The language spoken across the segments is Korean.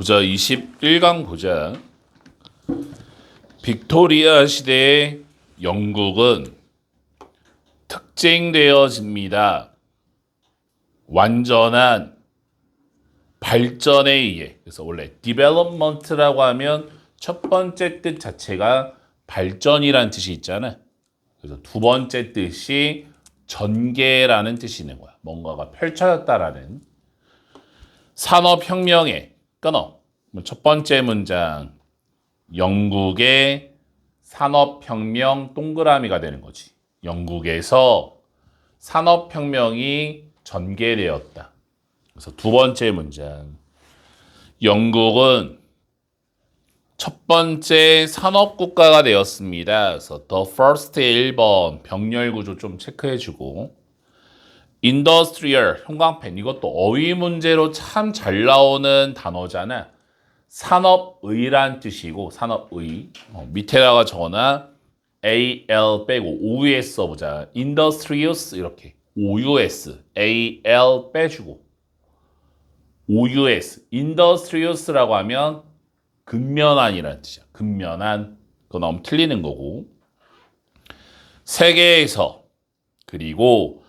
보자. 21강 보자. 빅토리아 시대의 영국은 특징되어집니다. 완전한 발전에 의해. 그래서 원래 development라고 하면 첫 번째 뜻 자체가 발전이란 뜻이 있잖아. 그래서 두 번째 뜻이 전개라는 뜻이 있는 거야. 뭔가가 펼쳐졌다라는. 산업혁명에 끊어. 첫 번째 문장. 영국의 산업혁명 동그라미가 되는 거지. 영국에서 산업혁명이 전개되었다. 그래서 두 번째 문장. 영국은 첫 번째 산업국가가 되었습니다. 그래서 the first 1번 병렬 구조 좀 체크해주고 industrial 형광펜 이것도 어휘 문제로 참 잘 나오는 단어잖아. 산업의란 뜻이고 산업의 밑에다가 적어놔 AL 빼고 OUS 써보자. industrious 이렇게 OUS AL 빼주고 OUS industrious라고 하면 근면한이라는 뜻이야. 근면한 그거 너무 틀리는 거고 세계에서 그리고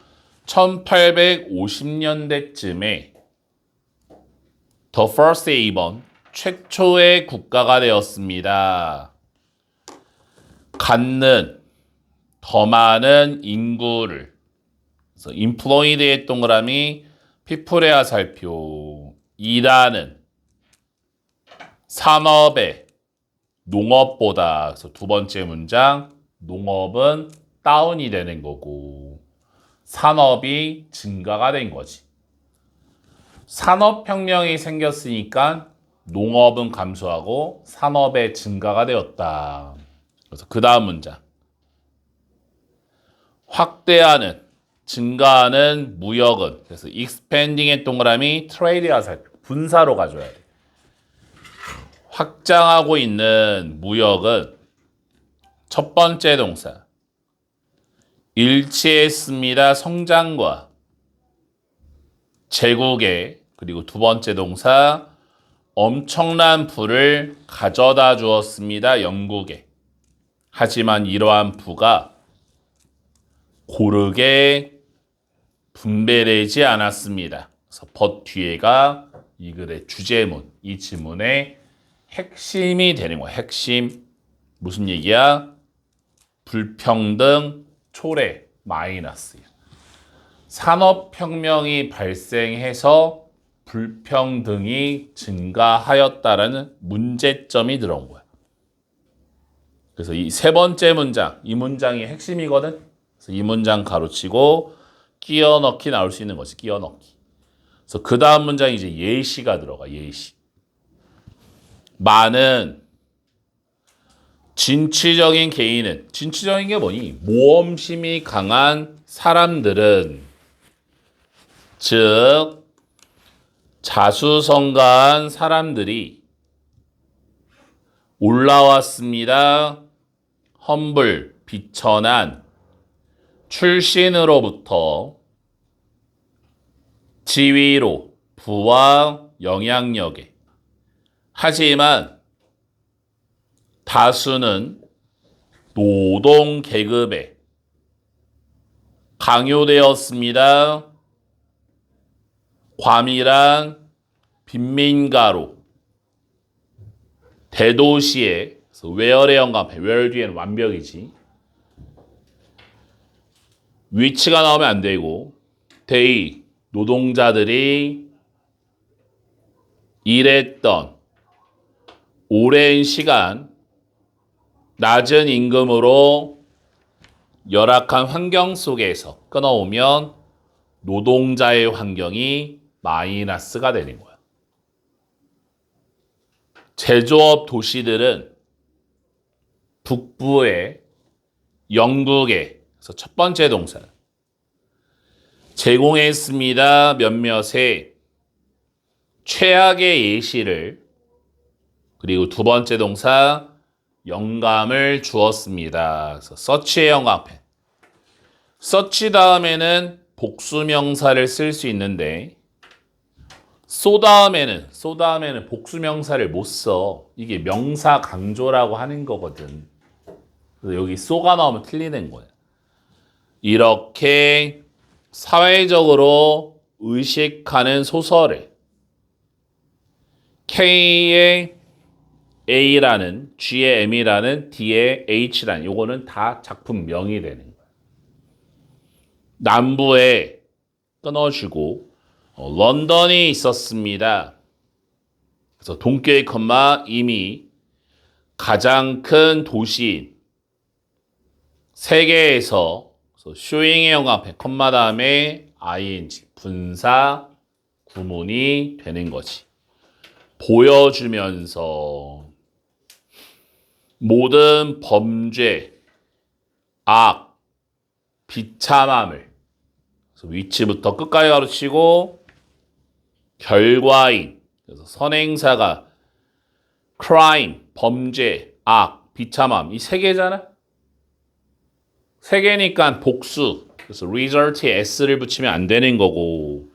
1850년대쯤에 The First A번 최초의 국가가 되었습니다. 갖는 더 많은 인구를 그래서 employed의 동그라미 people의 화살표 일하는 산업의 농업보다 그래서 두 번째 문장 농업은 다운이 되는 거고 산업이 증가가 된 거지. 산업혁명이 생겼으니까 농업은 감소하고 산업의 증가가 되었다. 그래서 그 다음 문장. 확대하는, 증가하는 무역은 그래서 expanding의 동그라미 trade의 화살표 분사로 가져야 돼. 확장하고 있는 무역은 첫 번째 동사. 일치했습니다. 성장과 제국의 그리고 두 번째 동사 엄청난 부를 가져다 주었습니다. 영국에. 하지만 이러한 부가 고르게 분배되지 않았습니다. 그래서 벗 뒤에가 이 글의 주제문, 이 지문의 핵심이 되는 거야. 핵심. 무슨 얘기야? 불평등, 초래, 마이너스야. 산업혁명이 발생해서 불평등이 증가하였다라는 문제점이 들어온 거야. 그래서 이 세 번째 문장, 이 문장이 핵심이거든. 그래서 이 문장 가로치고 끼워 넣기 나올 수 있는 거지. 끼워 넣기. 그래서 그 다음 문장이 이제 예시가 들어가. 예시. 많은 진취적인 개인은 진취적인 게 뭐니? 모험심이 강한 사람들은 즉 자수성가한 사람들이 올라왔습니다. 험블, 비천한 출신으로부터 지위로, 부와 영향력에 하지만 다수는 노동 계급에 강요되었습니다. 과밀한 빈민가로 대도시에 where의 영감해. where 뒤에는 완벽이지. 위치가 나오면 안 되고 they 노동자들이 일했던 오랜 시간 낮은 임금으로 열악한 환경 속에서 끊어오면 노동자의 환경이 마이너스가 되는 거야. 제조업 도시들은 북부의 영국에 그래서 첫 번째 동사 제공했습니다. 몇몇의 최악의 예시를 그리고 두 번째 동사 영감을 주었습니다. 그래서 서치의 영감펜. 서치 다음에는 복수명사를 쓸 수 있는데 쏘 다음에는 복수명사를 못 써. 이게 명사 강조라고 하는 거거든. 그래서 여기 쏘가 나오면 틀리는 거야. 이렇게 사회적으로 의식하는 소설을 K의 A라는, G의 M이라는, D의 H라는 요거는 다 작품명이 되는 거야. 남부에 끊어주고 런던이 있었습니다. 그래서 동격의 컴마 이미 가장 큰 도시인 세계에서 쇼잉의 영광 컴마 다음에 ing 분사 구문이 되는 거지. 보여주면서 모든 범죄, 악, 비참함을 그래서 위치부터 끝까지 가르치고 결과인 그래서 선행사가 crime, 범죄, 악, 비참함 이 세 개잖아. 세 개니까 복수 그래서 result에 s를 붙이면 안 되는 거고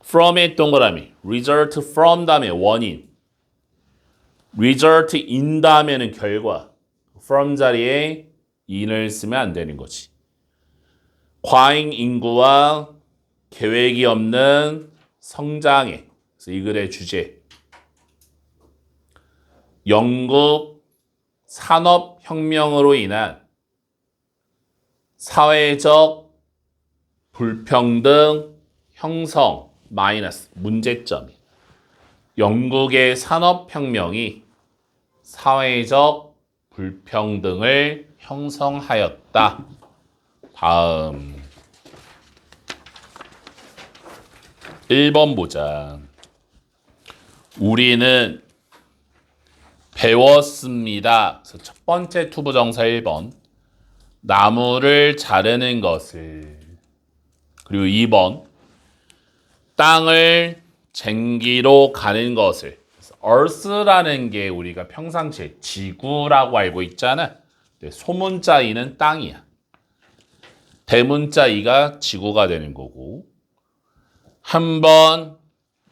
from의 동그라미 result from 다음에 원인 result in 다음에는 결과 from 자리에 in을 쓰면 안 되는 거지. 과잉 인구와 계획이 없는 성장에 그래서 이 글의 주제 영국 산업혁명으로 인한 사회적 불평등 형성 마이너스 문제점이 영국의 산업혁명이 사회적 불평등을 형성하였다. 다음 1번 보자. 우리는 배웠습니다. 그래서 첫 번째 투부정사 1번 나무를 자르는 것을 그리고 2번 땅을 쟁기로 가는 것을 earth라는 게 우리가 평상시에 지구라고 알고 있잖아. 소문자 이는 땅이야. 대문자 이가 지구가 되는 거고 한번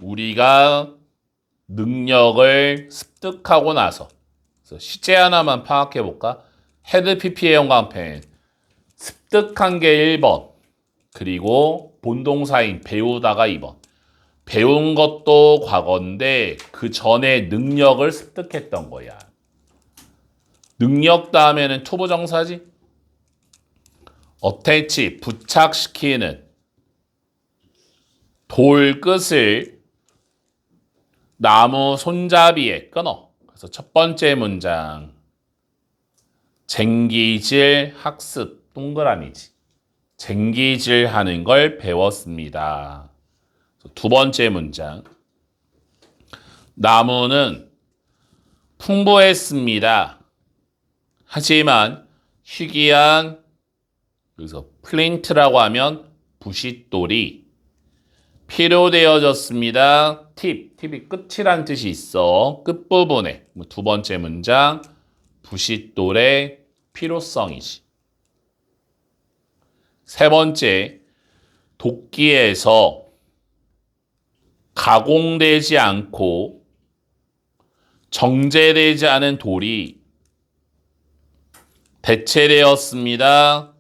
우리가 능력을 습득하고 나서 그래서 시제 하나만 파악해 볼까? 헤드 PP의 영광펜 습득한 게 1번 그리고 본동사인 배우다가 2번 배운 것도 과거인데 그 전에 능력을 습득했던 거야. 능력 다음에는 투부정사지. 어태치 부착시키는 돌 끝을 나무 손잡이에 끊어. 그래서 첫 번째 문장 쟁기질 학습 동그라미지. 쟁기질 하는 걸 배웠습니다. 두 번째 문장 나무는 풍부했습니다. 하지만 희귀한 여기서 플린트라고 하면 부싯돌이 필요되어졌습니다. 팁이 끝이란 뜻이 있어. 끝부분에 두 번째 문장 부싯돌의 필요성이지. 세 번째 도끼에서 가공되지 않고 정제되지 않은 돌이 대체되었습니다.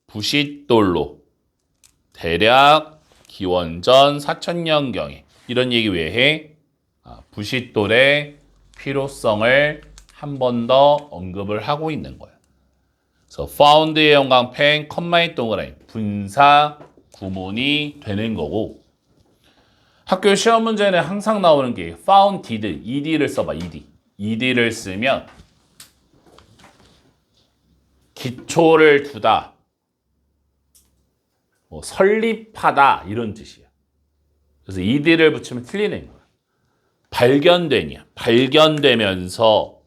부싯돌로 대략 기원전 4000년경에 이런 얘기 왜 해? 부싯돌의 필요성을 한 번 더 언급을 하고 있는 거야. 그래서 found의 영광펜 컴마의 동그라미 분사 구문이 되는 거고 학교 시험 문제는 항상 나오는 게 found did, ed를 써봐, ed를 쓰면 기초를 두다, 설립하다 이런 뜻이야. 그래서 ed를 붙이면 틀리는 거야. 발견되면서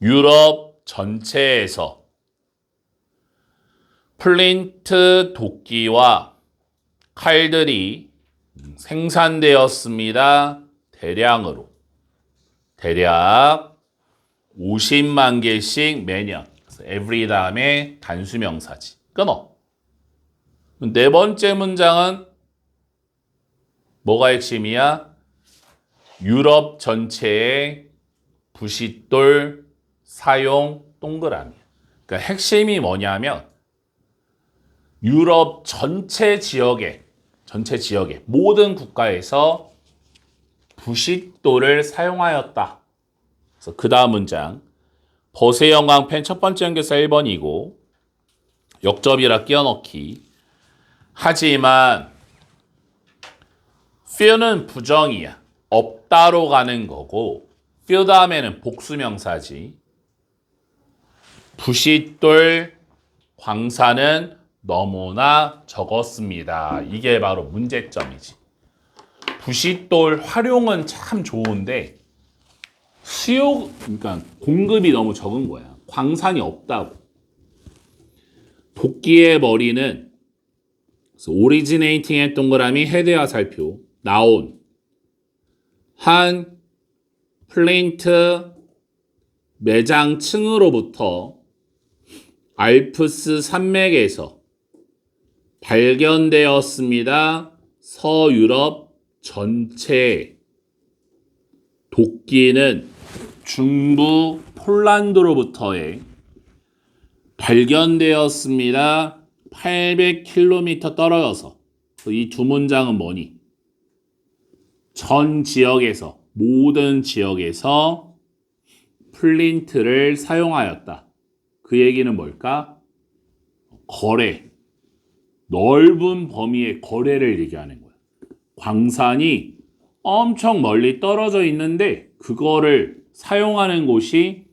유럽 전체에서 플린트 도끼와 칼들이 생산되었습니다. 대량으로. 대략 50만 개씩 매년. 그래서 every 다음에 단수명사지. 끊어. 네 번째 문장은 뭐가 핵심이야? 유럽 전체의 부싯돌 사용 동그라미. 그러니까 핵심이 뭐냐면 유럽 전체 지역에 모든 국가에서 부싯돌을 사용하였다. 그래서 그 다음 문장. 버세 형광펜 첫 번째 연결사 1번이고 역접이라 끼워넣기. 하지만 few는 부정이야. 없다로 가는 거고 few 다음에는 복수명사지. 부싯돌 광산은 너무나 적었습니다. 이게 바로 문제점이지. 부싯돌 활용은 참 좋은데 그러니까 공급이 너무 적은 거야. 광산이 없다고. 도끼의 머리는 originating의 동그라미 헤드와 살표 나온 한 플레인트 매장층으로부터 알프스 산맥에서 발견되었습니다. 서유럽 전체 도끼는 중부 폴란드로부터의 발견되었습니다. 800km 떨어져서. 이 두 문장은 뭐니? 전 지역에서, 모든 지역에서 플린트를 사용하였다. 그 얘기는 뭘까? 거래. 넓은 범위의 거래를 얘기하는 거야. 광산이 엄청 멀리 떨어져 있는데 그거를 사용하는 곳이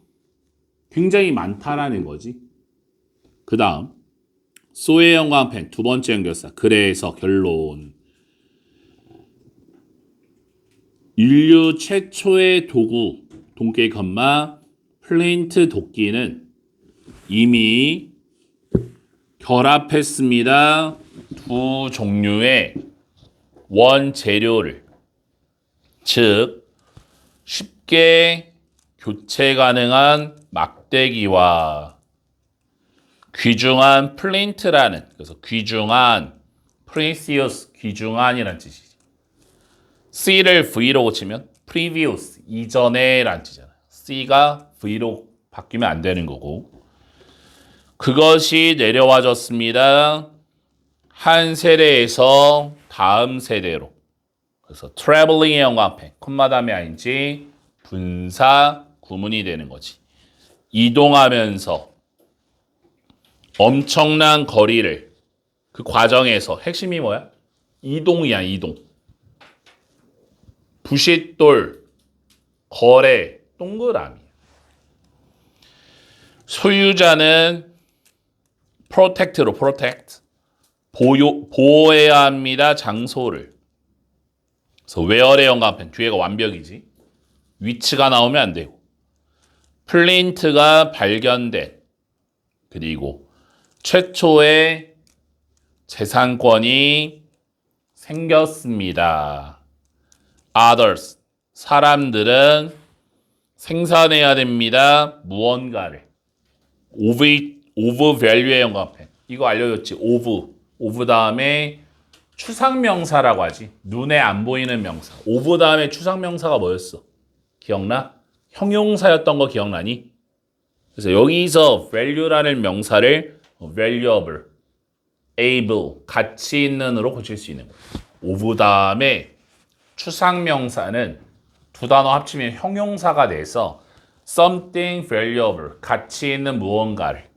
굉장히 많다라는 거지. 그 다음 소의 형광펜 두 번째 연결사. 그래서 결론. 인류 최초의 도구 동계 컴마 플린트 도끼는 이미 결합했습니다. 두 종류의 원재료를. 즉 쉽게 교체 가능한 막대기와 귀중한 플린트라는, 그래서 귀중한 precious, 귀중한이란 뜻이지. C를 V로 고치면 previous, 이전에 란 뜻이잖아요. C가 V로 바뀌면 안 되는 거고. 그것이 내려와졌습니다. 한 세대에서 다음 세대로. 그래서 traveling의 형광펜, 콤마 다음에 ing, 분사, 구문이 되는 거지. 이동하면서 엄청난 거리를, 그 과정에서 핵심이 뭐야? 이동이야, 이동. 부싯돌, 거래, 동그라미. 소유자는 protect로 protect, 보호해야 합니다. 장소를. 그래서 where의 형광펜, 뒤에가 완벽이지. 위치가 나오면 안 되고. 플린트가 발견된, 그리고 최초의 재산권이 생겼습니다. Others, 사람들은 생산해야 됩니다. 무언가를. of value의 형광펜. 이거 알려줬지. of 다음에 추상명사라고 하지. 눈에 안 보이는 명사. of 다음에 추상명사가 뭐였어? 기억나? 형용사였던 거 기억나니? 그래서 여기서 value라는 명사를 valuable, able, 가치 있는으로 고칠 수 있는 거예요. of 다음에 추상명사는 두 단어 합치면 형용사가 돼서 something valuable, 가치 있는 무언가를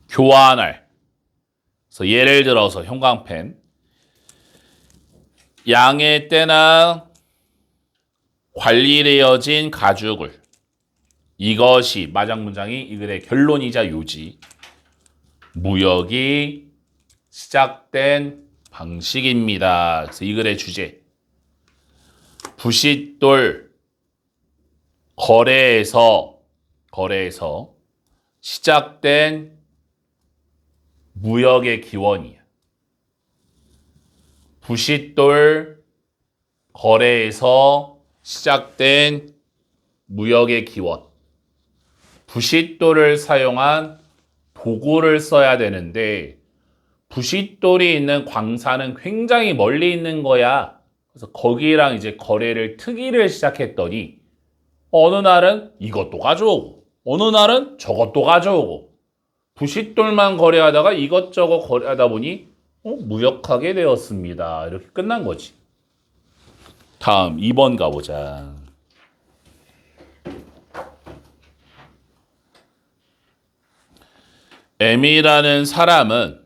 교환할. 그래서 예를 들어서 형광펜, 양의 때나 관리되어진 가죽을. 이것이 마장 문장이 이 글의 결론이자 요지. 무역이 시작된 방식입니다. 그래서 이 글의 주제. 부싯돌 거래에서 시작된 무역의 기원이야. 부싯돌 거래에서 시작된 무역의 기원. 부싯돌을 사용한 도구를 써야 되는데 부싯돌이 있는 광산은 굉장히 멀리 있는 거야. 그래서 거기랑 이제 거래를 특이를 시작했더니 어느 날은 이것도 가져오고 어느 날은 저것도 가져오고 부싯돌만 거래하다가 이것저것 거래하다 보니 무역하게 되었습니다. 이렇게 끝난 거지. 다음 2번 가보자. M이라는 사람은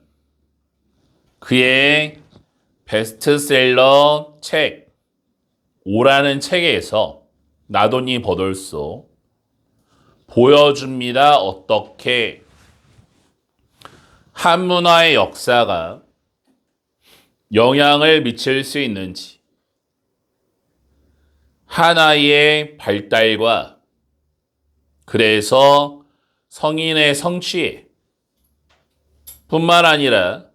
그의 베스트셀러 책 5라는 책에서 나돈이 버돌소 보여줍니다. 어떻게 한문화의 역사가 영향을 미칠 수 있는지, 하나의 발달과 그래서 성인의 성취에 뿐만 아니라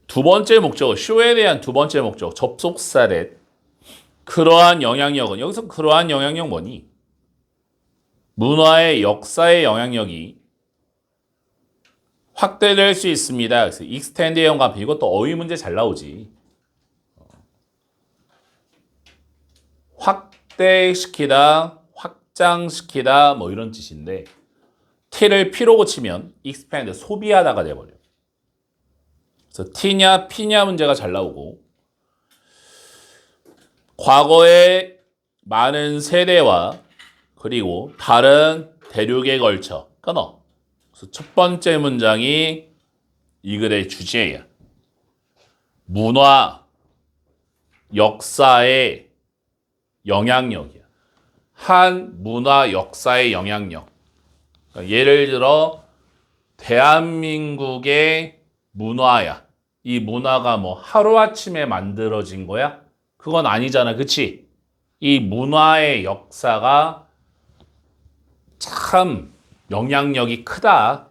두 번째 목적, 쇼에 대한 두 번째 목적, 접속사렛. 그러한 영향력은, 여기서 그러한 영향력 뭐니? 문화의 역사의 영향력이 확대될 수 있습니다. 그래서 익스텐드의 영감, 이것도 어휘 문제 잘 나오지. 확대시키다, 확장시키다, 뭐 이런 뜻인데, t를 p로 고치면 expand, 소비하다가 돼버려. 그래서 t냐, p냐 문제가 잘 나오고, 과거의 많은 세대와 그리고 다른 대륙에 걸쳐 끊어. 그래서 첫 번째 문장이 이 글의 주제야. 문화, 역사의 영향력이야. 한 문화 역사의 영향력. 그러니까 예를 들어 대한민국의 문화야. 이 문화가 뭐 하루아침에 만들어진 거야? 그건 아니잖아. 그치? 이 문화의 역사가 참 영향력이 크다.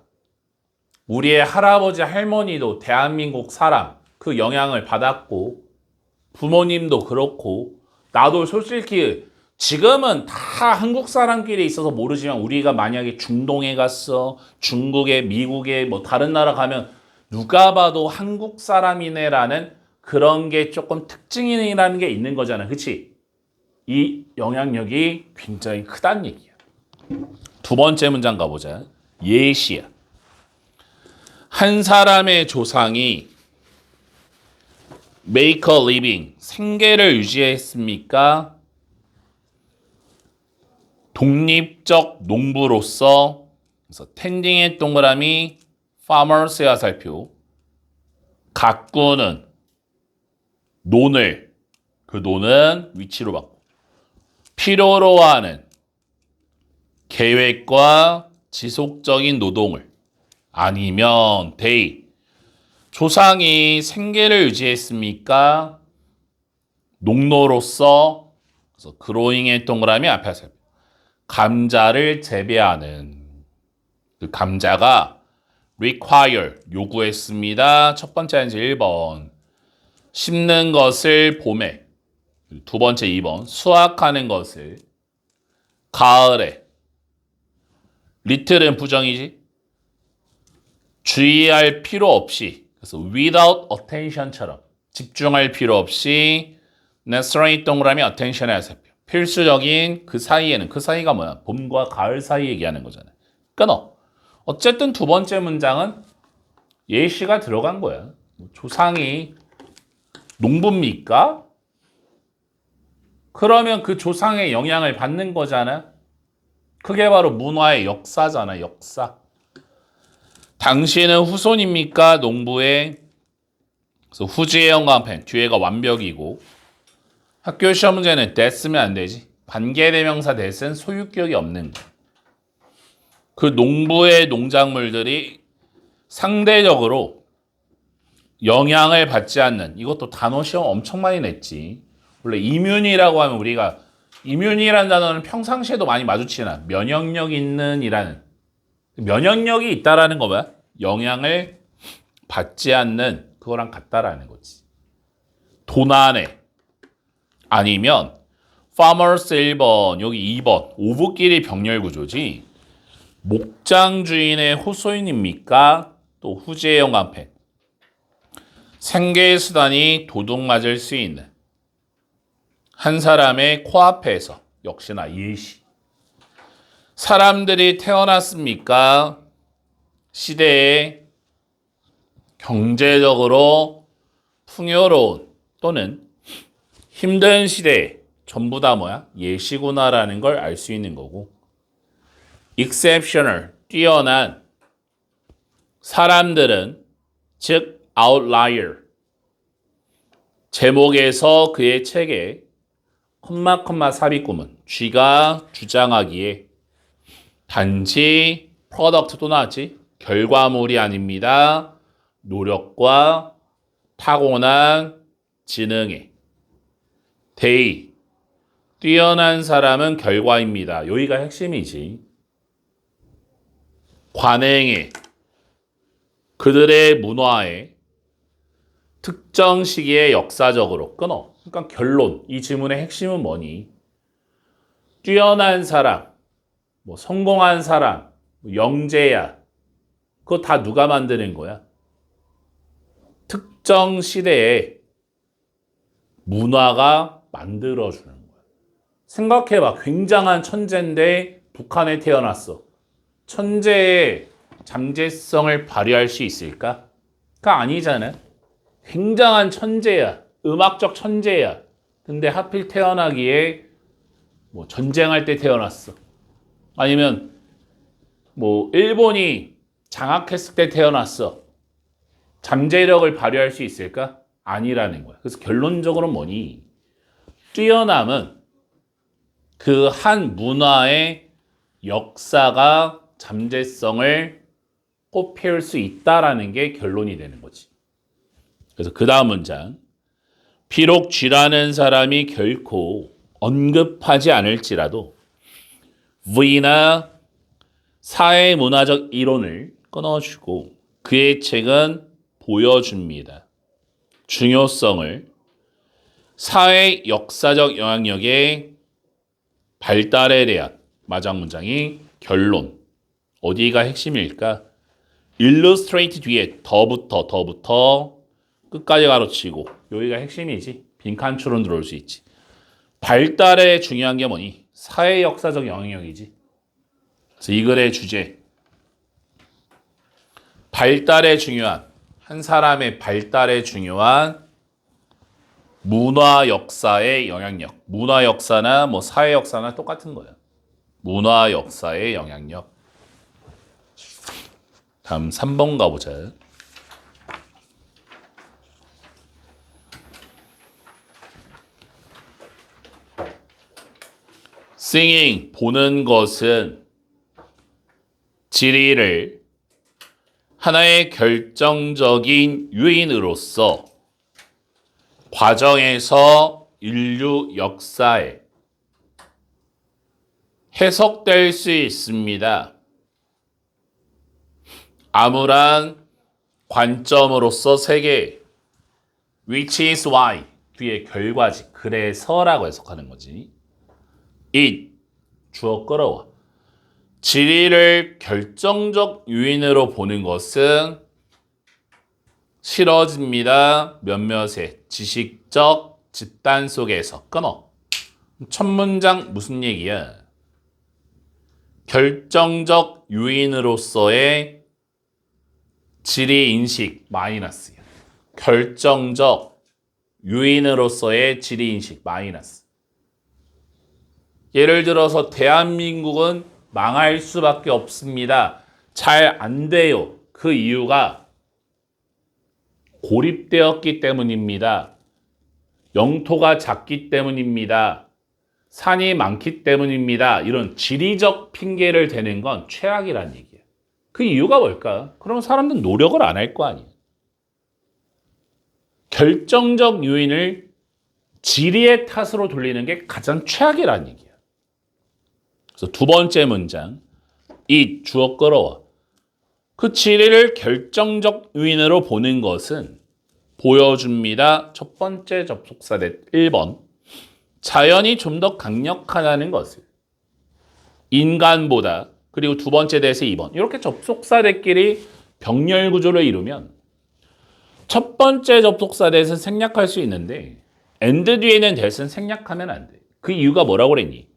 우리의 할아버지 할머니도 대한민국 사람 그 영향을 받았고 부모님도 그렇고 나도 솔직히 지금은 다 한국 사람끼리 있어서 모르지만 우리가 만약에 중동에 갔어, 중국에, 미국에 뭐 다른 나라 가면 누가 봐도 한국 사람이네라는 그런 게 조금 특징이라는 게 있는 거잖아. 그치? 이 영향력이 굉장히 크다는 얘기야. 두 번째 문장 가보자. 예시야. 한 사람의 조상이 make a living, 생계를 유지했습니까? 독립적 농부로서, 그래서 텐딩의 동그라미, farmers의 화살표, 가꾸는, 논을, 그 논은 위치로 바꾸고, 필요로 하는 계획과 지속적인 노동을, 아니면 they, 조상이 생계를 유지했습니까? 농노로서, 그래서 growing의 동그라미 앞에 하세요. 감자를 재배하는, 그 감자가 require, 요구했습니다. 첫 번째 answer 1번. 심는 것을 봄에, 두 번째 2번. 수확하는 것을 가을에. little은 부정이지. 주의할 필요 없이, 그래서 without attention처럼 집중할 필요 없이 necessary 동그라미 attention에 하세요. 필수적인 그 사이에는, 그 사이가 뭐야? 봄과 가을 사이 얘기하는 거잖아요. 끊어. 어쨌든 두 번째 문장은 예시가 들어간 거야. 조상이 농부입니까? 그러면 그 조상의 영향을 받는 거잖아. 그게 바로 문화의 역사잖아. 역사. 당신은 후손입니까? 농부의. 그래서 후지의 영감펜, 뒤에가 완벽이고, 학교 시험 문제는 that 쓰면 안 되지. 관계대명사 that은 소유격이 없는 거. 그 농부의 농작물들이 상대적으로 영향을 받지 않는, 이것도 단어 시험 엄청 많이 냈지. 원래 이뮨이라고 하면 우리가 이뮨이라는 단어는 평상시에도 많이 마주치나 면역력 있는 이라는, 면역력이 있다라는 거 뭐야? 영향을 받지 않는, 그거랑 같다라는 거지. 도난에, 아니면 farmers 1번, 여기 2번 오브끼리 병렬 구조지. 목장 주인의 호소인입니까? 또 후지의 영감펜. 생계의 수단이 도둑 맞을 수 있는 한 사람의 코앞에서 역시나 예시. 사람들이 태어났습니까? 시대에 경제적으로 풍요로운 또는 힘든 시대에 전부 다 뭐야? 예시구나라는 걸 알 수 있는 거고, exceptional, 뛰어난 사람들은 즉 outlier, 제목에서 그의 책에 콤마 삽입구문 쥐가 주장하기에 단지 프로덕트 또 나왔지? 결과물이 아닙니다. 노력과 타고난 지능에 they, 뛰어난 사람은 결과입니다. 여기가 핵심이지. 관행에 그들의 문화에 특정 시기에 역사적으로 끊어. 그러니까 결론. 이 질문의 핵심은 뭐니? 뛰어난 사람, 뭐 성공한 사람, 뭐 영재야. 그거 다 누가 만드는 거야? 특정 시대에 문화가 만들어주는 거야. 생각해봐. 굉장한 천재인데 북한에 태어났어. 천재의 잠재성을 발휘할 수 있을까? 그가 아니잖아. 굉장한 천재야. 음악적 천재야. 근데 하필 태어나기에 뭐 전쟁할 때 태어났어. 아니면 뭐 일본이 장악했을 때 태어났어. 잠재력을 발휘할 수 있을까? 아니라는 거야. 그래서 결론적으로 뭐니? 뛰어남은 그 한 문화의 역사가 잠재성을 꽃피울 수 있다라는 게 결론이 되는 거지. 그래서 그 다음 문장. 비록 쥐라는 사람이 결코 언급하지 않을지라도 V나 사회문화적 이론을 끊어주고 그의 책은 보여줍니다. 중요성을 사회 역사적 영향력의 발달에 대한 마지막 문장이 결론. 어디가 핵심일까? illustrate 뒤에 더부터 끝까지 가로치고 여기가 핵심이지. 빈칸처럼 들어올 수 있지. 발달에 중요한 게 뭐니? 사회 역사적 영향력이지. 그래서 이 글의 주제. 발달에 중요한 한 사람의 발달에 중요한 문화 역사의 영향력. 문화 역사나 뭐 사회 역사나 똑같은 거야. 문화 역사의 영향력. 다음 3번 가보자. Seeing, 보는 것은 지리를 하나의 결정적인 요인으로서 과정에서 인류 역사에 해석될 수 있습니다. 암울한 관점으로서 세계, which is why, 뒤에 결과지, 그래서라고 해석하는 거지. it, 주어 끌어와. 지리를 결정적 요인으로 보는 것은 싫어집니다. 몇몇의 지식적 집단 속에서 끊어. 첫 문장 무슨 얘기야? 결정적 요인으로서의 지리 인식 마이너스야. 결정적 요인으로서의 지리 인식 마이너스. 예를 들어서 대한민국은 망할 수밖에 없습니다. 잘 안 돼요. 그 이유가 고립되었기 때문입니다. 영토가 작기 때문입니다. 산이 많기 때문입니다. 이런 지리적 핑계를 대는 건 최악이란 얘기예요. 그 이유가 뭘까? 그럼 사람들은 노력을 안 할 거 아니에요. 결정적 요인을 지리의 탓으로 돌리는 게 가장 최악이란 얘기예요. 그래서 두 번째 문장, 이 주어 끌어와. 그 지리를 결정적 요인으로 보는 것은 보여줍니다. 첫 번째 접속사 1번. 자연이 좀 더 강력하다는 것을. 인간보다. 그리고 두 번째 대세 2번. 이렇게 접속사들끼리 병렬 구조를 이루면 첫 번째 접속사 that은 생략할 수 있는데 and 뒤에는 that은 생략하면 안 돼. 그 이유가 뭐라고 그랬니?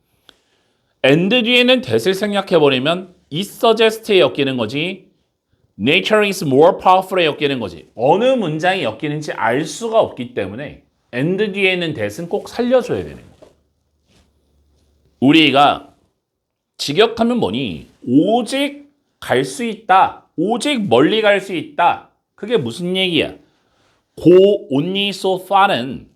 and 뒤에는 that을 생략해버리면 it suggest에 엮이는 거지 nature is more powerful에 엮이는 거지. 어느 문장이 엮이는지 알 수가 없기 때문에 and 뒤에는 that은 꼭 살려줘야 되는 거야. 우리가 직역하면 뭐니? 오직 갈 수 있다. 오직 멀리 갈 수 있다. 그게 무슨 얘기야? go only so far는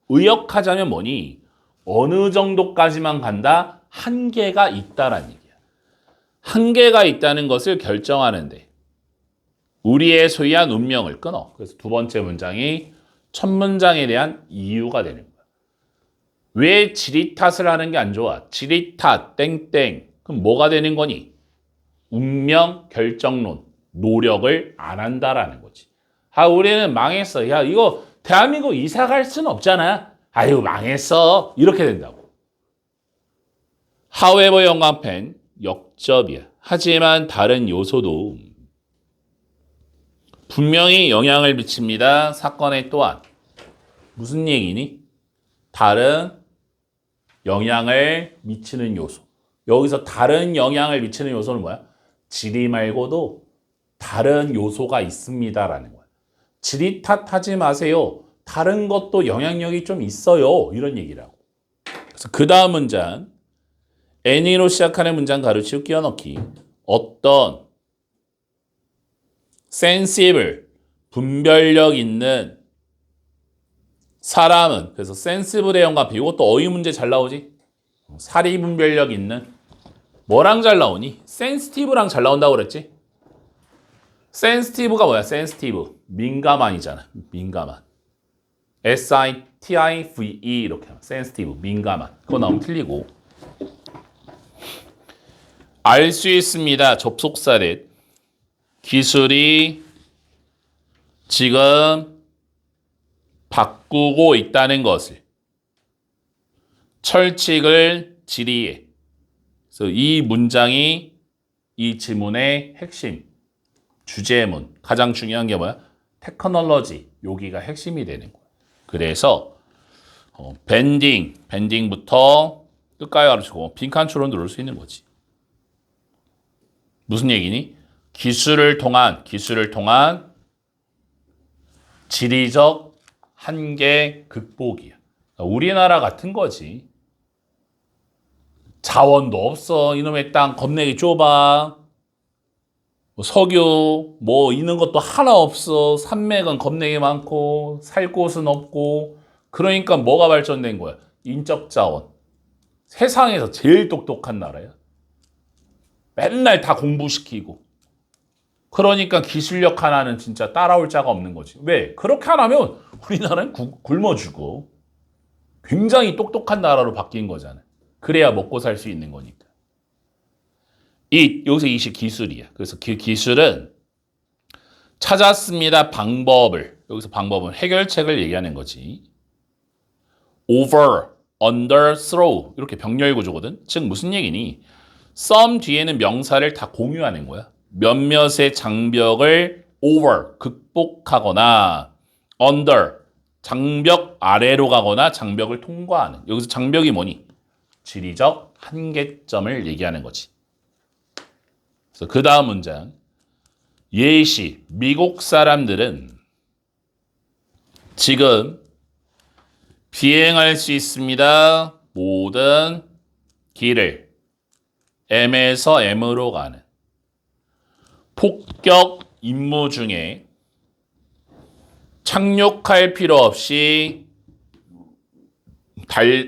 의역하자면 뭐니? 어느 정도까지만 간다? 한계가 있다라는 얘기야. 한계가 있다는 것을 결정하는데 우리의 소유한 운명을 끊어. 그래서 두 번째 문장이 첫 문장에 대한 이유가 되는 거야. 왜 지리탓을 하는 게 안 좋아? 지리탓, 땡땡. 그럼 뭐가 되는 거니? 운명, 결정론, 노력을 안 한다라는 거지. 아, 우리는 망했어. 야, 이거 대한민국 이사 갈 수는 없잖아. 아유, 망했어. 이렇게 된다고. However, 영감펜 역접이야. 하지만 다른 요소도 분명히 영향을 미칩니다. 사건에 또한. 무슨 얘기니? 다른 영향을 미치는 요소. 여기서 다른 영향을 미치는 요소는 뭐야? 지리 말고도 다른 요소가 있습니다라는 거야. 지리 탓하지 마세요. 다른 것도 영향력이 좀 있어요. 이런 얘기라고. 그래서 그 다음 문장 any로 시작하는 문장 가로치고 끼워넣기. 어떤 sensible, 분별력 있는 사람은 그래서 sensible의 영감 이것도 어휘 문제 잘 나오지? 사리 분별력 있는 뭐랑 잘 나오니? sensitive랑 잘 나온다고 그랬지? sensitive가 뭐야? sensitive 민감한이잖아. 민감한 S-I-T-I-V-E 이렇게 하면 sensitive 민감한 그거 나오면 틀리고 알 수 있습니다. 접속사 that 기술이 지금 바꾸고 있다는 것을 철칙을 지리에 그래서 이 문장이 이 지문의 핵심 주제문 가장 중요한 게 뭐야? 테크놀로지 여기가 핵심이 되는 거야. 그래서 밴딩부터 끝까지 가르치고 빈칸추로 누를 수 있는 거지. 무슨 얘기니? 기술을 통한 지리적 한계 극복이야. 우리나라 같은 거지. 자원도 없어. 이놈의 땅 겁내기 좁아. 석유 뭐 있는 것도 하나 없어. 산맥은 겁내기 많고 살 곳은 없고 그러니까 뭐가 발전된 거야? 인적 자원. 세상에서 제일 똑똑한 나라야. 맨날 다 공부시키고 그러니까 기술력 하나는 진짜 따라올 자가 없는 거지. 왜? 그렇게 안 하면 우리나라는 굶어 죽어. 굉장히 똑똑한 나라로 바뀐 거잖아. 그래야 먹고 살 수 있는 거니까. 여기서 이시 기술이야. 그래서 그 기술은 찾았습니다. 방법을. 여기서 방법은 해결책을 얘기하는 거지. over, under, through 이렇게 병렬 구조거든. 즉 무슨 얘기니? some 뒤에는 명사를 다 공유하는 거야. 몇몇의 장벽을 over, 극복하거나 under, 장벽 아래로 가거나 장벽을 통과하는. 여기서 장벽이 뭐니? 지리적 한계점을 얘기하는 거지. 그래서 그 다음 문장. 예시, 미국 사람들은 지금 비행할 수 있습니다. 모든 길을 M에서 M으로 가는 폭격 임무 중에 착륙할 필요 없이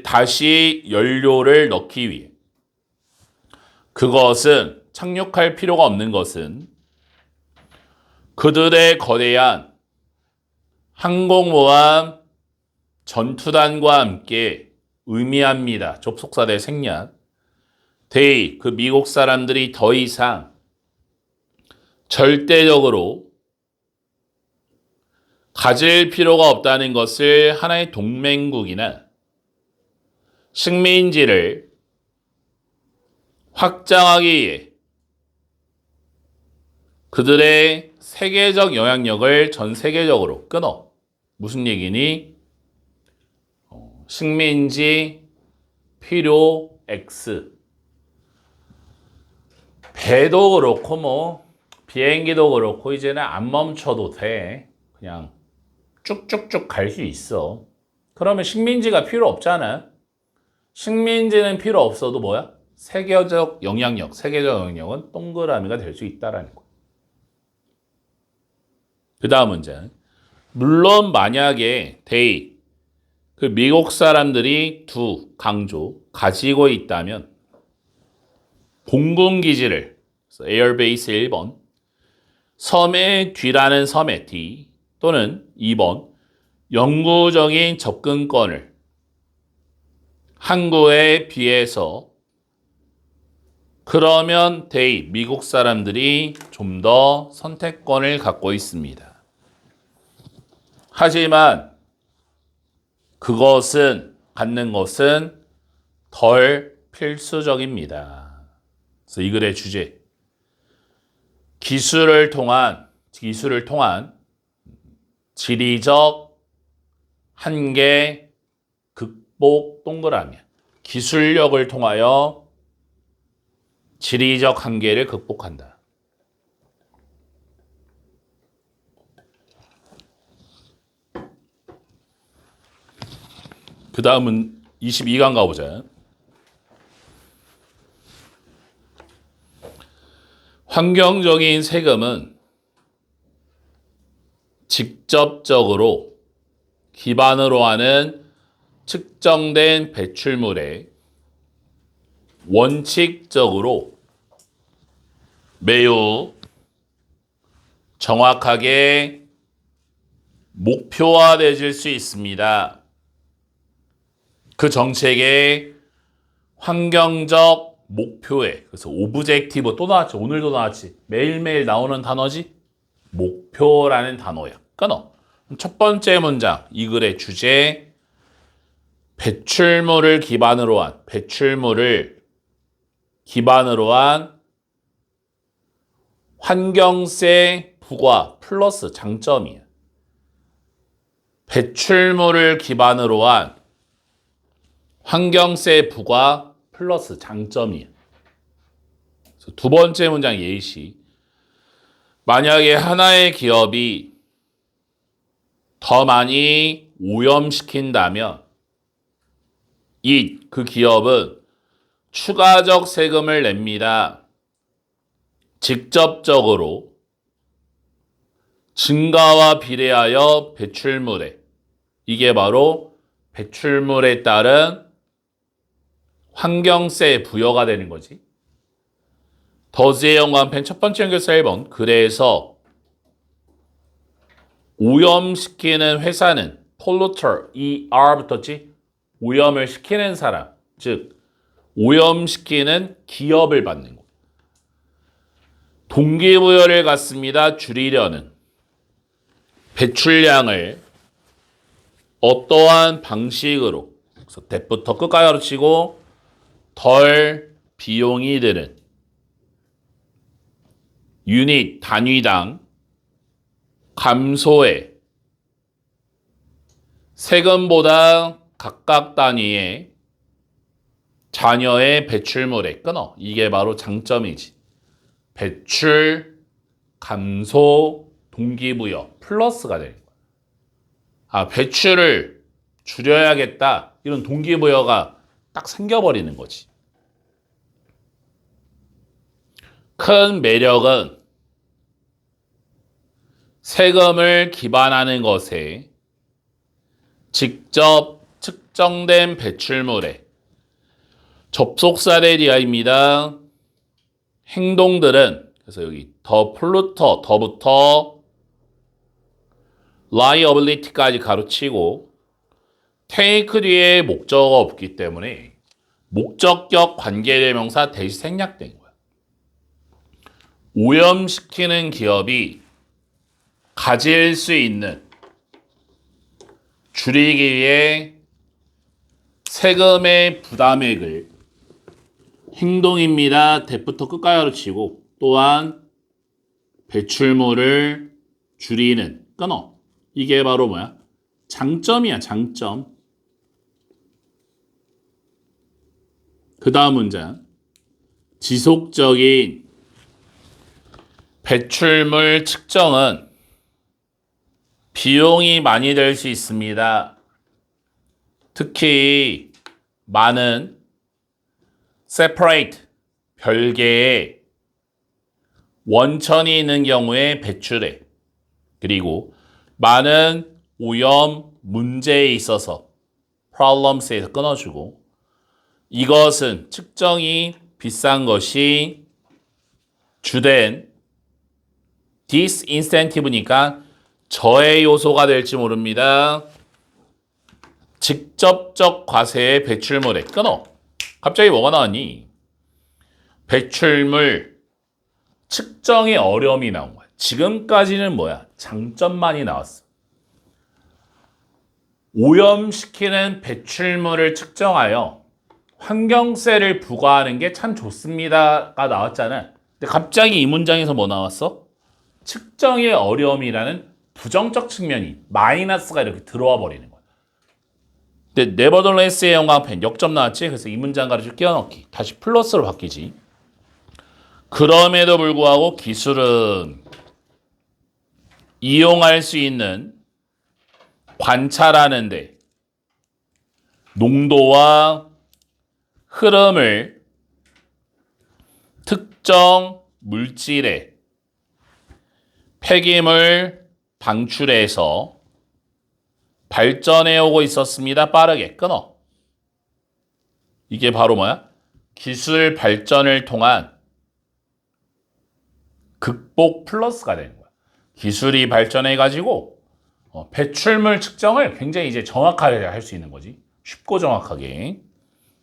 다시 연료를 넣기 위해 그것은 착륙할 필요가 없는 것은 그들의 거대한 항공모함 전투단과 함께 의미합니다. 접속사 대 생략. they, 그 미국 사람들이 더 이상 절대적으로 가질 필요가 없다는 것을 하나의 동맹국이나 식민지를 확장하기 위해 그들의 세계적 영향력을 전 세계적으로 끊어. 무슨 얘기니? 식민지 필요 X. 배도 그렇고 뭐 비행기도 그렇고 이제는 안 멈춰도 돼. 그냥 쭉쭉쭉 갈 수 있어. 그러면 식민지가 필요 없잖아. 식민지는 필요 없어도 뭐야? 세계적 영향력은 동그라미가 될 수 있다라는 거야. 그 다음 문제. 물론 만약에 그 미국 사람들이 강조 가지고 있다면 공군기지를 에어베이스 1번 섬의 뒤라는 섬의 D 또는 2번 영구적인 접근권을 항구에 비해서 그러면 미국 사람들이 좀 더 선택권을 갖고 있습니다. 하지만 갖는 것은 덜 필수적입니다. 그래서 이 글의 주제 기술을 통한 지리적 한계 극복 동그라미. 기술력을 통하여 지리적 한계를 극복한다. 그 다음은 22강 가보자. 환경적인 세금은 직접적으로 기반으로 하는 측정된 배출물에 원칙적으로 매우 정확하게 목표화되질 수 있습니다. 그 정책의 환경적 목표에, 그래서 오브젝티브 또 나왔지, 오늘도 나왔지, 매일매일 나오는 단어지, 목표라는 단어야. 끊어. 첫 번째 문장, 이 글의 주제, 배출물을 기반으로 한 환경세 부과 플러스 장점이야. 배출물을 기반으로 한 환경세 부과 플러스 장점이야. 두 번째 문장 예시. 만약에 하나의 기업이 더 많이 오염시킨다면 그 기업은 추가적 세금을 냅니다. 직접적으로 증가와 비례하여 배출물에, 이게 바로 배출물에 따른 환경세 부여가 되는 거지. 더즈의 연관편 첫 번째 연결사 1번. 그래서 오염시키는 회사는 polluter, ER 붙었지? 오염을 시키는 사람, 즉 오염시키는 기업을 받는 거. 동기부여를 갖습니다. 줄이려는 배출량을 어떠한 방식으로, 그래서 대부터 끝까지 가르치고 덜 비용이 드는 유닛 단위당 감소해 세금보다 각각 단위의 잔여의 배출물에 끊어. 이게 바로 장점이지. 배출, 감소, 동기부여, 플러스가 되는 거야. 배출을 줄여야겠다. 이런 동기부여가 딱 생겨버리는 거지. 큰 매력은 세금을 기반하는 것에 직접 측정된 배출물에 접속사에 대하여입니다. 행동들은, 그래서 여기 더부터 liability까지 가로치고 take 뒤에 목적어가 없기 때문에 목적격 관계대명사 대시 생략된 거야. 오염시키는 기업이 가질 수 있는 줄이기 위해 세금의 부담액을 행동입니다. 대부터 끝까지 가르치고 또한 배출물을 줄이는 끊어. 이게 바로 뭐야? 장점이야, 장점. 그 다음 문장. 지속적인 배출물 측정은 비용이 많이 들 수 있습니다. 특히 많은 separate, 별개의 원천이 있는 경우에 배출해. 그리고 많은 오염 문제에 있어서 problems에서 끊어주고 이것은 측정이 비싼 것이 주된 disincentive니까 저해 요소가 될지 모릅니다. 직접적 과세의 배출물에 끊어. 갑자기 뭐가 나왔니? 배출물 측정의 어려움이 나온 거야. 지금까지는 뭐야? 장점만이 나왔어. 오염시키는 배출물을 측정하여 환경세를 부과하는 게 참 좋습니다가 나왔잖아. 근데 갑자기 이 문장에서 뭐 나왔어? 측정의 어려움이라는 부정적 측면이 마이너스가 이렇게 들어와 버리는 거야. 근데 nevertheless의 영광펜 역점 나왔지? 그래서 이 문장 가르쳐 끼워넣기. 다시 플러스로 바뀌지. 그럼에도 불구하고 기술은 이용할 수 있는 관찰하는데 농도와 흐름을 특정 물질의 폐기물 방출해서 발전해 오고 있었습니다. 빠르게 끊어. 이게 바로 뭐야? 기술 발전을 통한 극복 플러스가 되는 거야. 기술이 발전해가지고 배출물 측정을 굉장히 이제 정확하게 할 수 있는 거지. 쉽고 정확하게.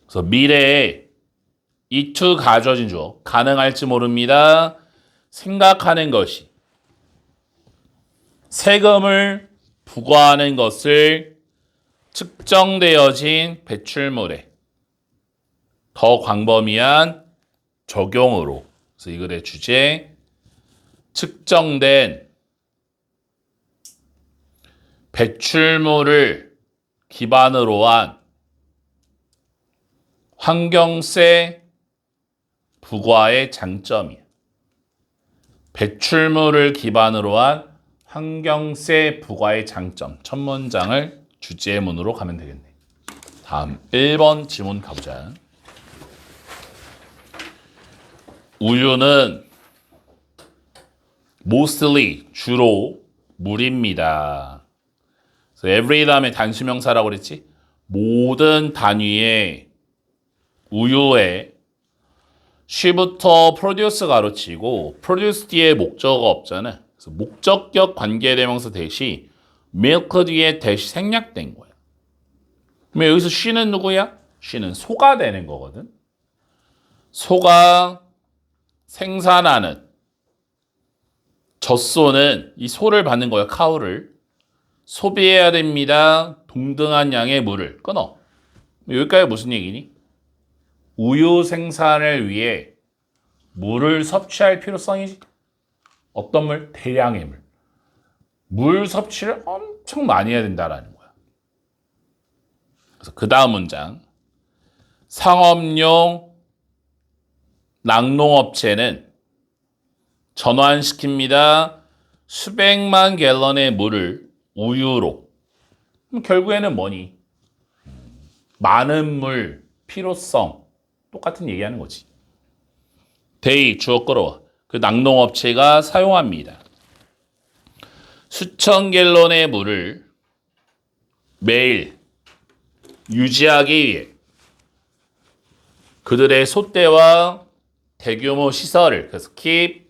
그래서 미래에 이 투 가져진 주어 가능할지 모릅니다. 생각하는 것이 세금을 부과하는 것을 측정되어진 배출물에 더 광범위한 적용으로. 그래서 이 글의 주제 측정된 배출물을 기반으로 한 환경세 부과의 장점이야. 배출물을 기반으로 한 환경세 부과의 장점. 첫 문장을 주제문으로 가면 되겠네. 다음 1번 지문 가보자. 우유는 mostly 주로 물입니다. 그래서 every 다음에 단수명사라고 그랬지? 모든 단위의 우유에 she부터 produce 가르치고 produce 뒤에 목적어가 없잖아. 그래서 목적격 관계대명사 대시 milk 뒤에 대시 생략된 거야. 그럼 여기서 she는 누구야? she는 소가 되는 거거든. 소가 생산하는 젖소는 이 소를 받는 거야. 카우를 소비해야 됩니다. 동등한 양의 물을 끊어. 여기까지 무슨 얘기니? 우유 생산을 위해 물을 섭취할 필요성이지. 어떤 물? 대량의 물. 물 섭취를 엄청 많이 해야 된다라는 거야. 그래서 그 다음 문장. 상업용 낙농업체는 전환시킵니다. 수백만 갤런의 물을 우유로. 그럼 결국에는 뭐니? 많은 물, 필요성. 똑같은 얘기하는 거지. 데이 주어 끌어와. 그 낙농업체가 사용합니다. 수천 갤런의 물을 매일 유지하기 위해 그들의 솥대와 대규모 시설을 그래서 keep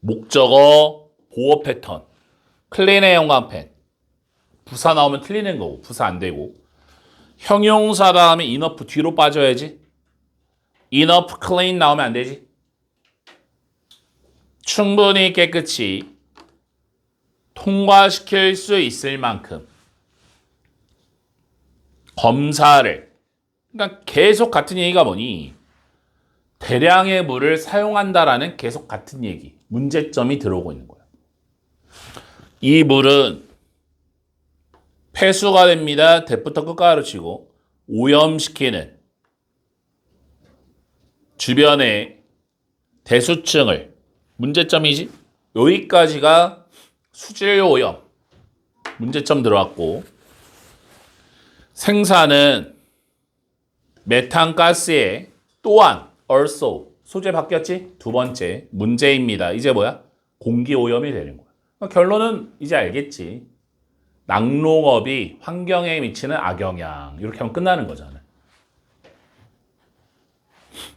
목적어 보호 패턴 클린의 형광펜 부사 나오면 틀리는 거고 부사 안 되고 형용사 다음에 enough 뒤로 빠져야지 enough clean 나오면 안 되지 충분히 깨끗이 통과시킬 수 있을 만큼 검사를 그러니까 계속 같은 얘기가 뭐니 대량의 물을 사용한다라는 계속 같은 얘기 문제점이 들어오고 있는 거야. 이 물은 폐수가 됩니다. 대부터 끝까지 치고 오염시키는 주변의 대수층을 문제점이지. 여기까지가 수질 오염 문제점 들어왔고 생산은 메탄가스에 또한 also 소재 바뀌었지? 두 번째 문제입니다. 이제 뭐야? 공기 오염이 되는 거야. 그러니까 결론은 이제 알겠지. 낙농업이 환경에 미치는 악영향 이렇게 하면 끝나는 거잖아.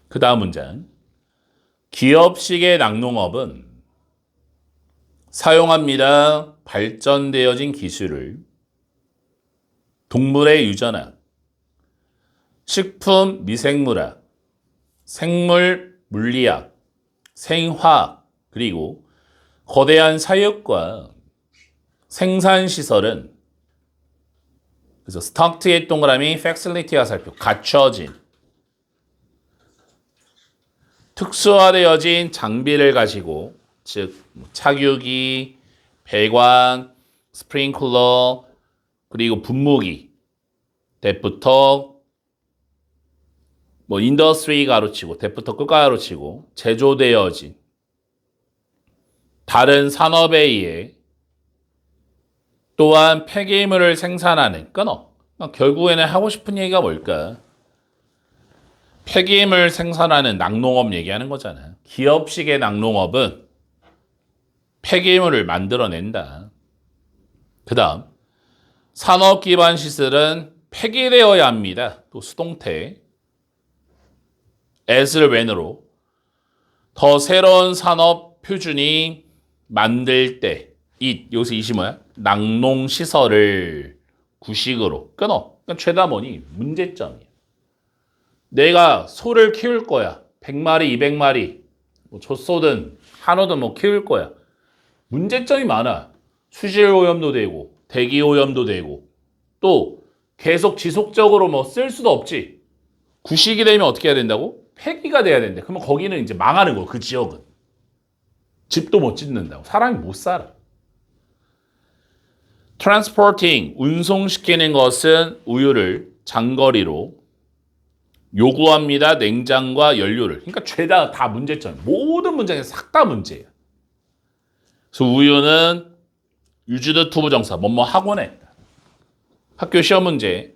그 다음 문장. 기업식의 낙농업은 사용합니다. 발전되어진 기술을 동물의 유전학, 식품 미생물학, 생물 물리학, 생화학, 그리고 거대한 사육과 생산시설은 그래서 스톡트의 동그라미 facility와 살펴 갖춰진 특수화되어진 장비를 가지고 즉 착유기, 배관, 스프링클러 그리고 분무기 대부터 인더스트리 가로치고 대부터 끝 가로치고 제조되어진 다른 산업에 의해 또한 폐기물을 생산하는 끊어. 결국에는 하고 싶은 얘기가 뭘까? 폐기물 생산하는 낙농업 얘기하는 거잖아. 기업식의 낙농업은 폐기물을 만들어낸다. 그 다음 산업 기반 시설은 폐기되어야 합니다. 또 수동태 as를 when으로 더 새로운 산업 표준이 만들 때 여기서 이시 뭐야? 낙농시설을 구식으로 끊어. 그러니까 죄다 뭐니? 문제점이야. 내가 소를 키울 거야. 100마리, 200마리, 젖소든 한우든 키울 거야. 문제점이 많아. 수질 오염도 되고, 대기 오염도 되고, 또 계속 지속적으로 쓸 수도 없지. 구식이 되면 어떻게 해야 된다고? 폐기가 돼야 된대. 그러면 거기는 이제 망하는 거야. 그 지역은. 집도 못 짓는다고. 사람이 못 살아. 트랜스포팅, 운송시키는 것은 우유를 장거리로 요구합니다. 냉장과 연료를. 그러니까 죄다 다 문제점. 모든 문장에 싹 다 문제예요. 그래서 우유는 유주드 투부 정사 뭐뭐 하곤 했다. 학교 시험 문제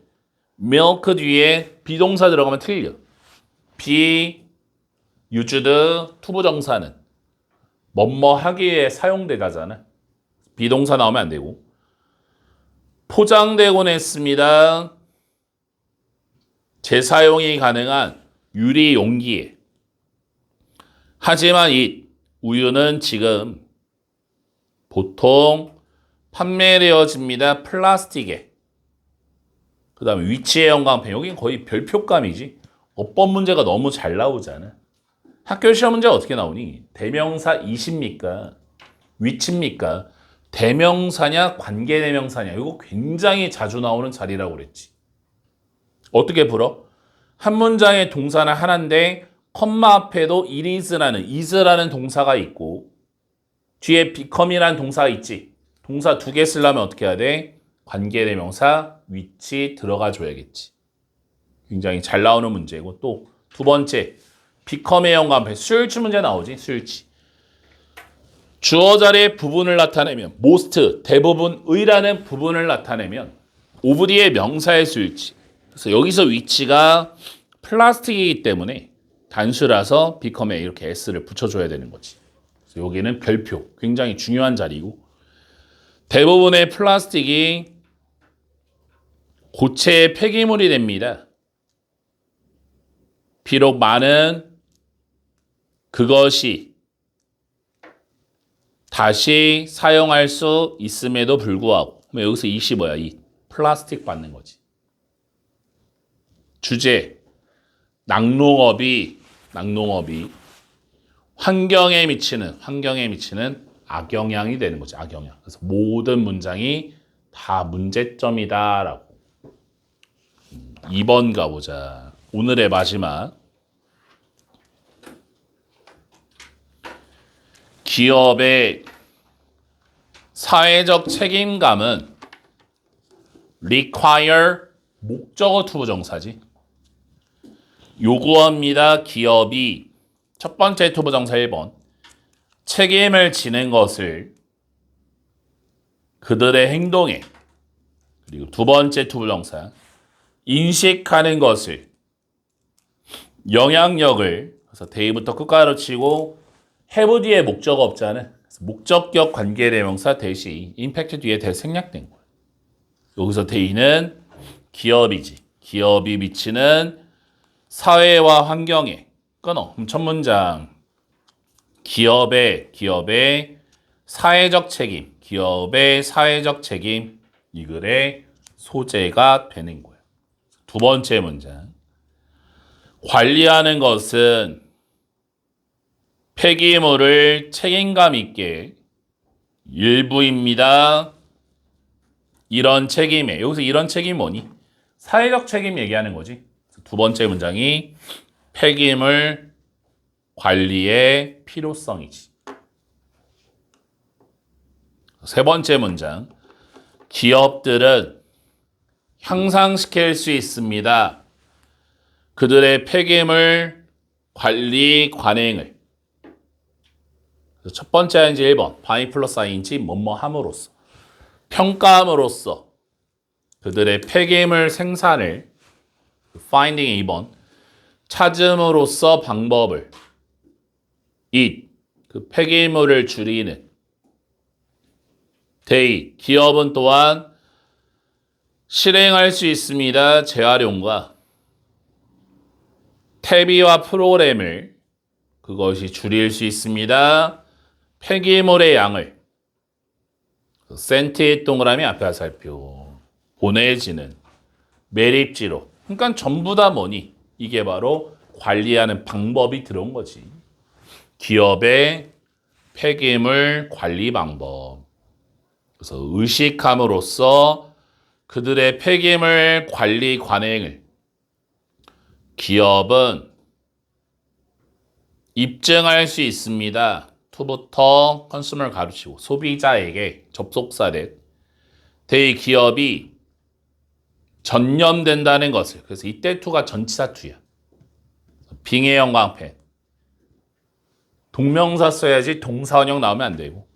milk 뒤에 비동사 들어가면 틀려. be 유주드 투부 정사는 뭐뭐 하기에 사용되다잖아. 비동사 나오면 안 되고. 포장되곤 했습니다. 재사용이 가능한 유리 용기에. 하지만 이 우유는 지금 보통 판매되어집니다. 플라스틱에. 그 다음에 위치의 영광편. 여긴 거의 별표감이지. 어법 문제가 너무 잘 나오잖아. 학교 시험 문제가 어떻게 나오니? 대명사 이십니까? 위치입니까? 대명사냐 관계대명사냐. 이거 굉장히 자주 나오는 자리라고 그랬지. 어떻게 풀어? 한 문장의 동사는 하나인데 컴마 앞에도 is라는 동사가 있고 뒤에 become이라는 동사가 있지. 동사 두 개 쓰려면 어떻게 해야 돼? 관계대명사 위치 들어가 줘야겠지. 굉장히 잘 나오는 문제고 또 두 번째 become의 연관편 수일치 문제 나오지. 수일치. 주어 자리의 부분을 나타내면 most 대부분의라는 부분을 나타내면 of 뒤의 명사의 수일치. 그래서 여기서 위치가 플라스틱이기 때문에 단수라서 become에 이렇게 s를 붙여줘야 되는 거지. 그래서 여기는 별표 굉장히 중요한 자리고 대부분의 플라스틱이 고체의 폐기물이 됩니다. 비록 많은 그것이 다시 사용할 수 있음에도 불구하고 여기서 이시 뭐야? 이 플라스틱 받는 거지. 주제 낙농업이 환경에 미치는 악영향이 되는 거지. 악영향. 그래서 모든 문장이 다 문제점이다라고. 2번 가보자. 오늘의 마지막. 기업의 사회적 책임감은 require 목적어 투부정사지. 요구합니다. 기업이 첫 번째 투부정사 1번 책임을 지는 것을 그들의 행동에 그리고 두 번째 투부정사 인식하는 것을 영향력을 그래서 대의부터 끝까지 치고 have 뒤에 목적어 없잖아. 목적격 관계대명사 대시 임팩트 뒤에 대 생략된 거야. 여기서 대의는 기업이지. 기업이 미치는 사회와 환경에 끊어. 그럼 첫 문장 기업의 사회적 책임, 기업의 사회적 책임 이 글의 소재가 되는 거야. 두 번째 문장 관리하는 것은 폐기물을 책임감 있게 일부입니다. 이런 책임에 여기서 이런 책임이 뭐니? 사회적 책임 얘기하는 거지. 두 번째 문장이 폐기물 관리의 필요성이지. 세 번째 문장 기업들은 향상시킬 수 있습니다. 그들의 폐기물 관리 관행을 첫 번째 인지 1번 바이 플러스 아인지 뭐뭐 함으로써 평가함으로써 그들의 폐기물 생산을 finding 2번 찾음으로써 방법을 그 폐기물을 줄이는 they 기업은 또한 실행할 수 있습니다. 재활용과 퇴비와 프로그램을 그것이 줄일 수 있습니다. 폐기물의 양을 센티의 동그라미 앞에 살펴 보내지는 매립지로 그러니까 전부 다 뭐니? 이게 바로 관리하는 방법이 들어온 거지. 기업의 폐기물 관리 방법. 그래서 의식함으로써 그들의 폐기물 관리 관행을 기업은 입증할 수 있습니다. to부터 컨슈머를 가르치고 소비자에게 접속사된 대기업이 전념된다는 것을 그래서 이때 to가 전치사 to야. 빙의 형광펜 동명사 써야지 동사원형 나오면 안 되고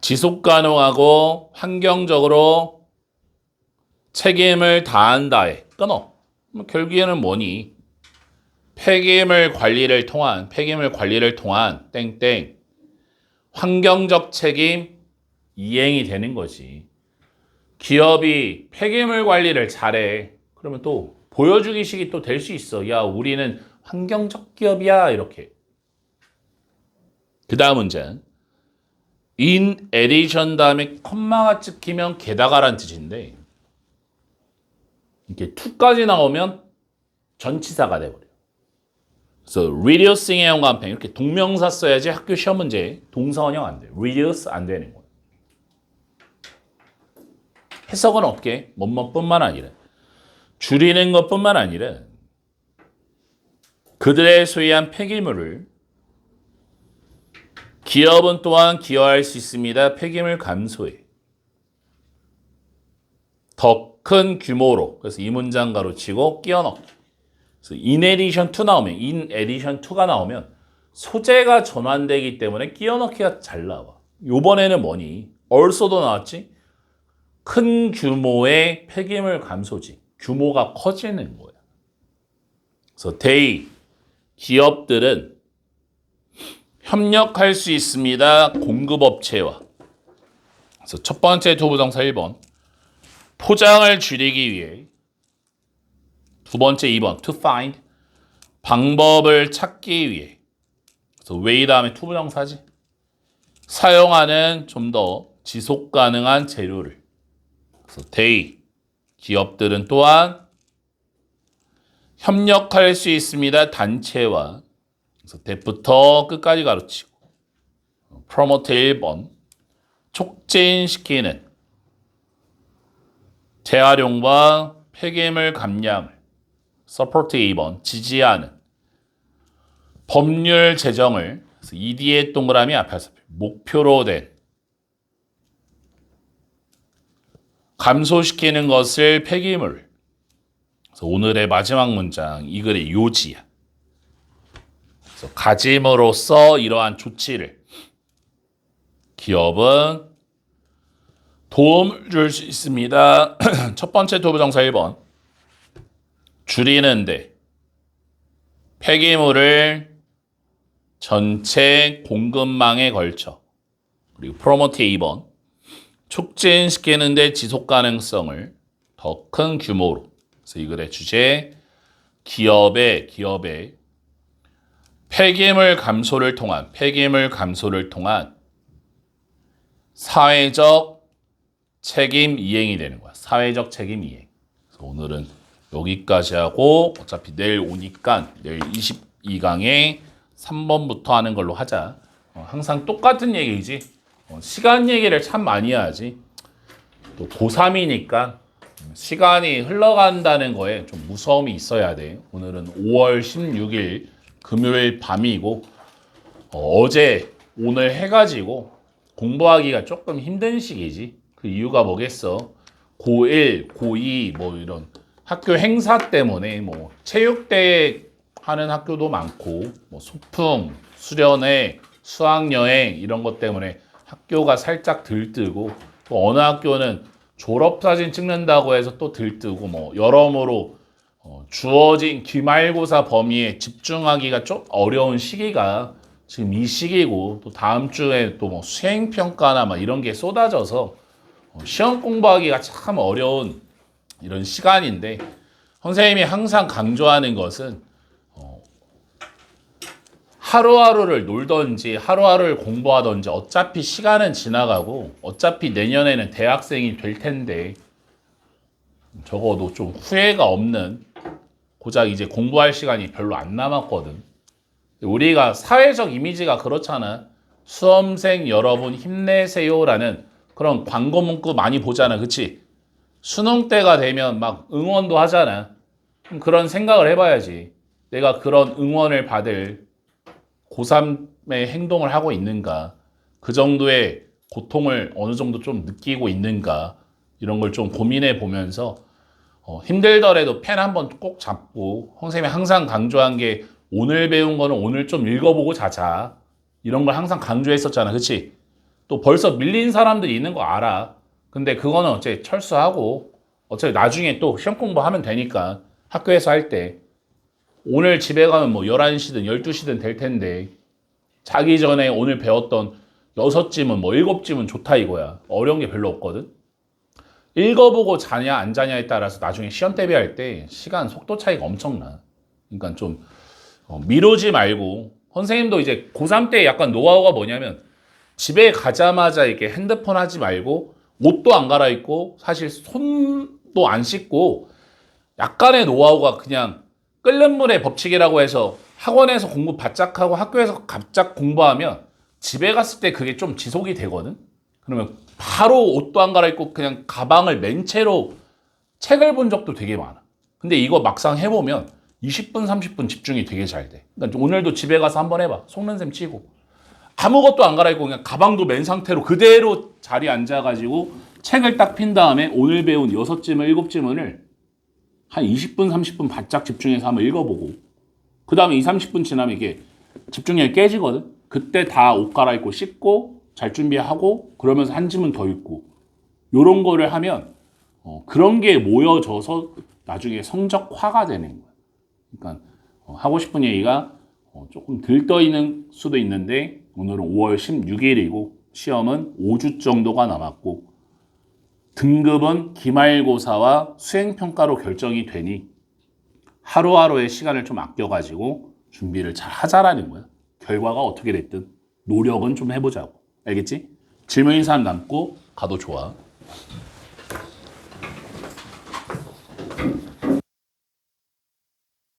지속 가능하고 환경적으로 책임을 다한다에 끊어. 결국에는 뭐니? 폐기물 관리를 통한 땡땡 환경적 책임 이행이 되는 거지. 기업이 폐기물 관리를 잘해. 그러면 또 보여주기식이 또 될 수 있어. 야, 우리는 환경적 기업이야. 이렇게. 그 다음 문제는 in addition 다음에 콤마가 찍히면 게다가란 뜻인데 이렇게 to까지 나오면 전치사가 돼버려. 그래서 reducing의 형광펜 이렇게 동명사 써야지 학교 시험 문제 동사원형 안 돼. reduce 안 되는 거야. 해석은 없게 뭐뭐뿐만 아니라 줄이는 것뿐만 아니라 그들의 소유한 폐기물을 기업은 또한 기여할 수 있습니다. 폐기물 감소에 더 큰 규모로 그래서 이 문장 가로치고 끼워 넣기. 그래서 in addition to 나오면 in addition to가 나오면 소재가 전환되기 때문에 끼워 넣기가 잘 나와. 요번에는 뭐니? also도 나왔지? 큰 규모의 폐기물 감소지. 규모가 커지는 거야. 그래서 they 기업들은 협력할 수 있습니다. 공급업체와. 그래서 첫 번째 투부정사 1번. 포장을 줄이기 위해. 두 번째 2번. to find. 방법을 찾기 위해. 그래서 way 다음에 투부정사지. 사용하는 좀 더 지속 가능한 재료를. 그래서 they. 기업들은 또한 협력할 수 있습니다. 단체와. 그래서 대부터 끝까지 가르치고 promote 1번 촉진시키는 재활용과 폐기물 감량을 support 2번 지지하는 법률 제정을 그래서 ED의 동그라미 앞에서 목표로 된 감소시키는 것을 폐기물. 그래서 오늘의 마지막 문장 이 글의 요지야. 그래서 가짐으로써 이러한 조치를 기업은 도움을 줄 수 있습니다. 첫 번째 도부정사 1번. 줄이는데 폐기물을 전체 공급망에 걸쳐. 그리고 프로모트 2번. 촉진시키는데 지속 가능성을 더 큰 규모로. 그래서 이 글의 주제 기업의 폐기물 감소를 통한 사회적 책임 이행이 되는 거야. 사회적 책임 이행. 그래서 오늘은 여기까지 하고 어차피 내일 오니까 내일 22강에 3번부터 하는 걸로 하자. 항상 똑같은 얘기지. 시간 얘기를 참 많이 하지. 또 고3이니까 시간이 흘러간다는 거에 좀 무서움이 있어야 돼. 오늘은 5월 16일 금요일 밤이고 어제 오늘 해가지고 공부하기가 조금 힘든 시기지. 그 이유가 뭐겠어? 고1, 고2 뭐 이런 학교 행사 때문에 뭐 체육대회 하는 학교도 많고 뭐 소풍, 수련회, 수학여행 이런 것 때문에 학교가 살짝 들뜨고 또 어느 학교는 졸업사진 찍는다고 해서 또 들뜨고 뭐 여러모로 주어진 기말고사 범위에 집중하기가 좀 어려운 시기가 지금 이 시기고 또 다음 주에 또 뭐 수행평가나 막 이런 게 쏟아져서 시험 공부하기가 참 어려운 이런 시간인데 선생님이 항상 강조하는 것은 하루하루를 놀던지 하루하루를 공부하던지 어차피 시간은 지나가고 어차피 내년에는 대학생이 될 텐데 적어도 좀 후회가 없는 고작 이제 공부할 시간이 별로 안 남았거든. 우리가 사회적 이미지가 그렇잖아. 수험생 여러분 힘내세요라는 그런 광고 문구 많이 보잖아. 그치? 수능 때가 되면 막 응원도 하잖아. 그런 생각을 해봐야지. 내가 그런 응원을 받을 고3의 행동을 하고 있는가? 그 정도의 고통을 어느 정도 좀 느끼고 있는가? 이런 걸 좀 고민해 보면서 힘들더라도 펜 한번 꼭 잡고 선생님이 항상 강조한 게 오늘 배운 거는 오늘 좀 읽어보고 자자. 이런 걸 항상 강조했었잖아. 그치? 또 벌써 밀린 사람들이 있는 거 알아. 근데 그거는 어차피 철수하고 어차피 나중에 또 시험 공부하면 되니까 학교에서 할 때 오늘 집에 가면 뭐 11시든 12시든 될 텐데 자기 전에 오늘 배웠던 6짐은 뭐 7짐은 좋다 이거야. 어려운 게 별로 없거든. 읽어보고 자냐 안 자냐에 따라서 나중에 시험 대비할 때 시간 속도 차이가 엄청나. 그러니까 좀 미루지 말고 선생님도 이제 고3 때 약간 노하우가 뭐냐면 집에 가자마자 이렇게 핸드폰 하지 말고 옷도 안 갈아입고 사실 손도 안 씻고 약간의 노하우가 그냥 끓는 물의 법칙이라고 해서 학원에서 공부 바짝 하고 학교에서 갑작 공부하면 집에 갔을 때 그게 좀 지속이 되거든. 그러면 바로 옷도 안 갈아입고 그냥 가방을 맨 채로 책을 본 적도 되게 많아. 근데 이거 막상 해보면 20분, 30분 집중이 되게 잘 돼. 그러니까 오늘도 집에 가서 한번 해봐. 속는 셈 치고. 아무것도 안 갈아입고 그냥 가방도 맨 상태로 그대로 자리에 앉아가지고 책을 딱 핀 다음에 오늘 배운 6지문, 7지문을 한 20분, 30분 바짝 집중해서 한번 읽어보고 그 다음에 20, 30분 지나면 이게 집중력이 깨지거든. 그때 다 옷 갈아입고 씻고 잘 준비하고 그러면서 한 지문 더 읽고 요런 거를 하면 그런 게 모여져서 나중에 성적화가 되는 거야. 그러니까 하고 싶은 얘기가 조금 들떠있는 수도 있는데 오늘은 5월 16일이고 시험은 5주 정도가 남았고 등급은 기말고사와 수행평가로 결정이 되니 하루하루의 시간을 좀 아껴가지고 준비를 잘 하자라는 거야. 결과가 어떻게 됐든 노력은 좀 해보자고. 알겠지? 질문 있는 사람 남고 가도 좋아.